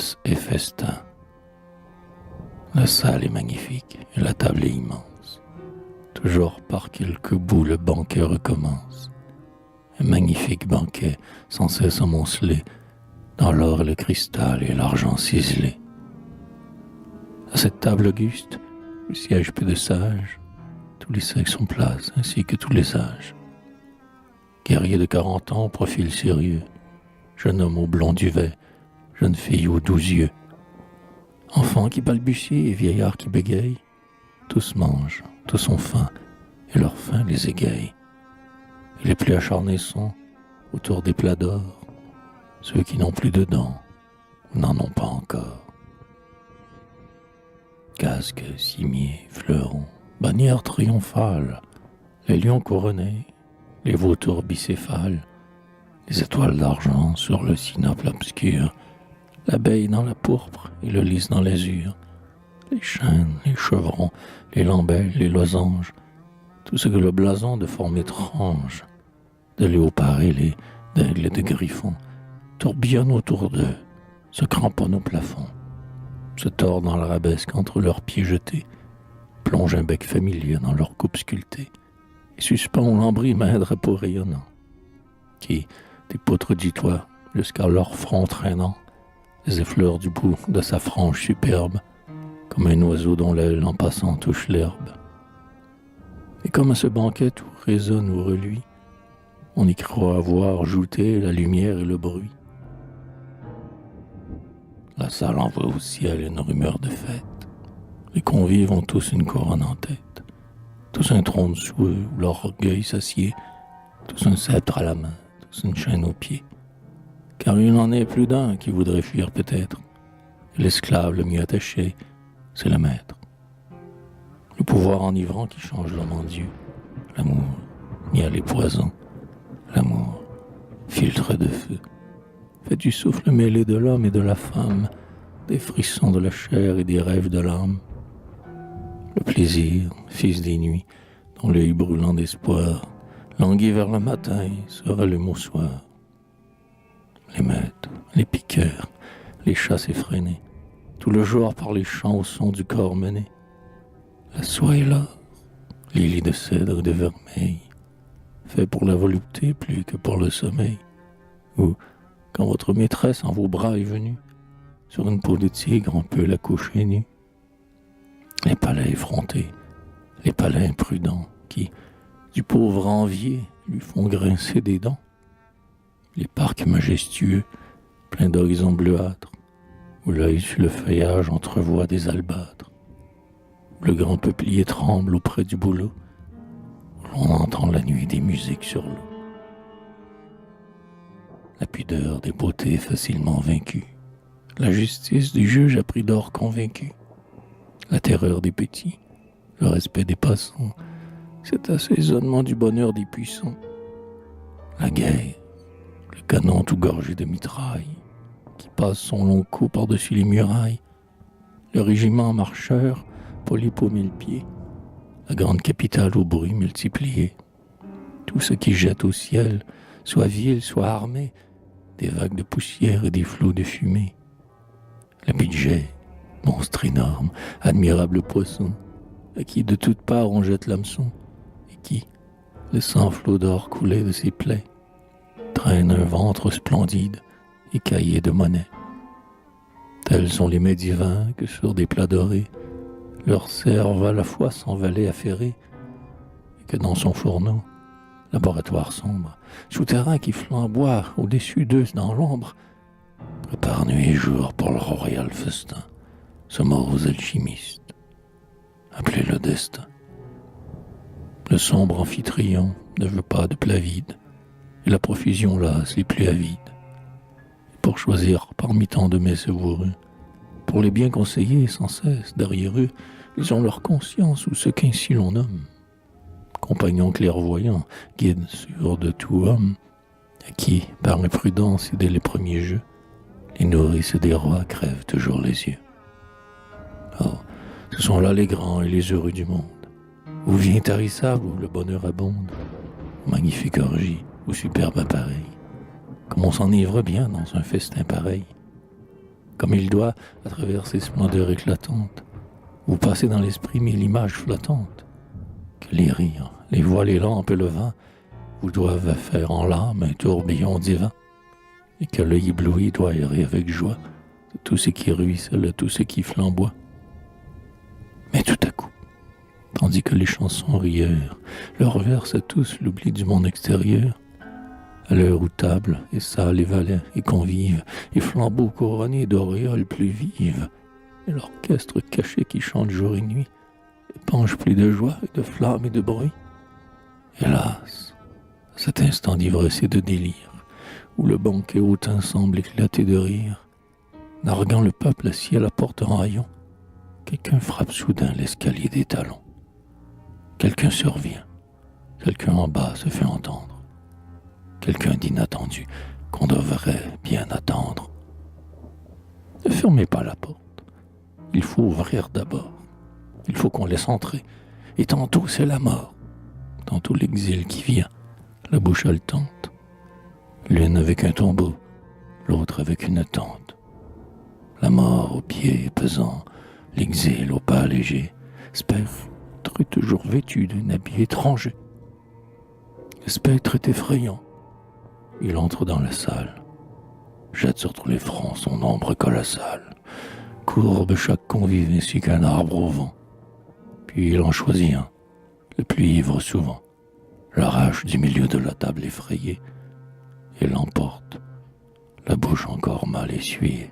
noces et festins. La salle est magnifique et la table est immense. Toujours par quelques bouts le banquet recommence. Un magnifique banquet sans cesse amoncelé dans l'or et le cristal et l'argent ciselé. À cette table auguste, où siègent peu de sages, tous les sexes sont place, ainsi que tous les âges. Guerrier de 40 ans au profil sérieux, jeune homme au blond duvet, jeune fille aux 12 yeux, enfants qui balbutient et vieillards qui bégayent, tous mangent, tous ont faim, et leur faim les égaye. Et les plus acharnés sont, autour des plats d'or, ceux qui n'ont plus de dents, ou n'en ont pas encore. Casques, cimiers, fleurons, bannières triomphales, les lions couronnés, les vautours bicéphales, les étoiles d'argent sur le sinople obscur, l'abeille dans la pourpre et le lys dans l'azur, les chênes, les chevrons, les lambelles, les losanges, tout ce que le blason de forme étrange, de léopards ailés, d'aigles et de griffons, tourbillonne autour d'eux, se cramponne au plafond, se tord dans l'arabesque entre leurs pieds jetés, plonge un bec familier dans leur coupe sculptée, et suspend au lambris main drapeau rayonnant, qui, des poutres du toit jusqu'à leur front traînant, les effleure du bout de sa frange superbe, comme un oiseau dont l'aile en passant touche l'herbe. Et comme à ce banquet tout résonne ou reluit, on y croit avoir jouté la lumière et le bruit. La salle envoie au ciel une rumeur de fête. Les convives ont tous une couronne en tête, tous un trône sous eux où leur orgueil s'assied, tous un sceptre à la main, tous une chaîne aux pieds. Car il n'en est plus d'un qui voudrait fuir peut-être. Et l'esclave le mieux attaché, c'est le maître. Le pouvoir enivrant qui change l'homme en Dieu. L'amour, ni à les poisons. L'amour, filtre de feu, fait du souffle mêlé de l'homme et de la femme, des frissons de la chair et des rêves de l'âme. Le plaisir, fils des nuits, dont l'œil brûlant d'espoir, languit vers le matin et se rallume au soir. Les meutes, les piqueurs, les chasses effrénées, tout le jour par les champs au son du corps mené. La soie est là, les lits de cèdre et de vermeil, fait pour la volupté plus que pour le sommeil. Ou, quand votre maîtresse en vos bras est venue, sur une peau de tigre on peut la coucher nue. Les palais effrontés, les palais imprudents, qui, du pauvre envié, lui font grincer des dents. Les parcs majestueux, pleins d'horizons bleuâtres, où l'œil sur le feuillage entrevoit des albâtres, où le grand peuplier tremble auprès du bouleau, où l'on entend la nuit des musiques sur l'eau. La pudeur des beautés facilement vaincues, la justice du juge à prix d'or convaincu, la terreur des petits, le respect des passants, cet assaisonnement du bonheur des puissants, la guerre, le canon tout gorgé de mitraille, qui passe son long cou par-dessus les murailles, le régiment marcheur, polypo 1000 pieds, la grande capitale au bruit multiplié, tout ce qui jette au ciel, soit ville, soit armée, des vagues de poussière et des flots de fumée. Le budget, monstre énorme, admirable poisson, à qui de toutes parts on jette l'hameçon, et qui, laissant flot d'or couler de ses plaies, traîne un ventre splendide, écaillé de monnaie. Tels sont les mets divins que sur des plats dorés, leur servent à la fois son valet affairé, et que dans son fourneau, laboratoire sombre, souterrain qui flamboie au-dessus d'eux dans l'ombre, prépare nuit et jour pour le royal festin, ce morose alchimiste, appelé le destin. Le sombre amphitryon ne veut pas de plats vides, et la profusion lasse les plus avides. Et pour choisir parmi tant de mets savoureux, pour les bien conseiller sans cesse derrière eux, ils ont leur conscience ou ce qu'ainsi l'on nomme compagnons clairvoyants, guides sûrs de tout homme, à qui, par imprudence et dès les premiers jeux, les nourrices des rois crèvent toujours les yeux. Or, ce sont là les grands et les heureux du monde, où vient tarissable, où le bonheur abonde, aux magnifiques orgies, aux superbes appareils, comme on s'enivre bien dans un festin pareil, comme il doit, à travers ces splendeurs éclatantes, vous passez dans l'esprit mille images flottantes, que les rires, les voiles, les lampes et le vin vous doivent faire en l'âme un tourbillon divin, et que l'œil ébloui doit errer avec joie de tout ce qui ruisselle, de tout ce qui flamboie. Mais tout à coup, tandis que les chansons rieurs leur versent à tous l'oubli du monde extérieur, à l'heure où table et salle et valets et convives et flambeaux couronnés d'auréoles plus vives, et l'orchestre caché qui chante jour et nuit, épanche plus de joie et de flammes et de bruit. Hélas, à cet instant d'ivresse et de délire, où le banquet hautain semble éclater de rire, narguant le peuple assis à la porte en rayon, quelqu'un frappe soudain l'escalier des talons. Quelqu'un survient, quelqu'un en bas se fait entendre, quelqu'un d'inattendu qu'on devrait bien attendre. Ne fermez pas la porte, il faut ouvrir d'abord, il faut qu'on laisse entrer, et tantôt c'est la mort, tantôt l'exil qui vient, la bouche haletante, l'une avec un tombeau, l'autre avec une tente. La mort aux pieds pesants, l'exil au pas léger, spectre est toujours vêtu d'un habit étranger. Le spectre est effrayant. Il entre dans la salle, jette sur tous les fronts son ombre colossale, courbe chaque convive ainsi qu'un arbre au vent. Puis il en choisit un, le plus ivre souvent, l'arrache du milieu de la table effrayée et l'emporte, la bouche encore mal essuyée.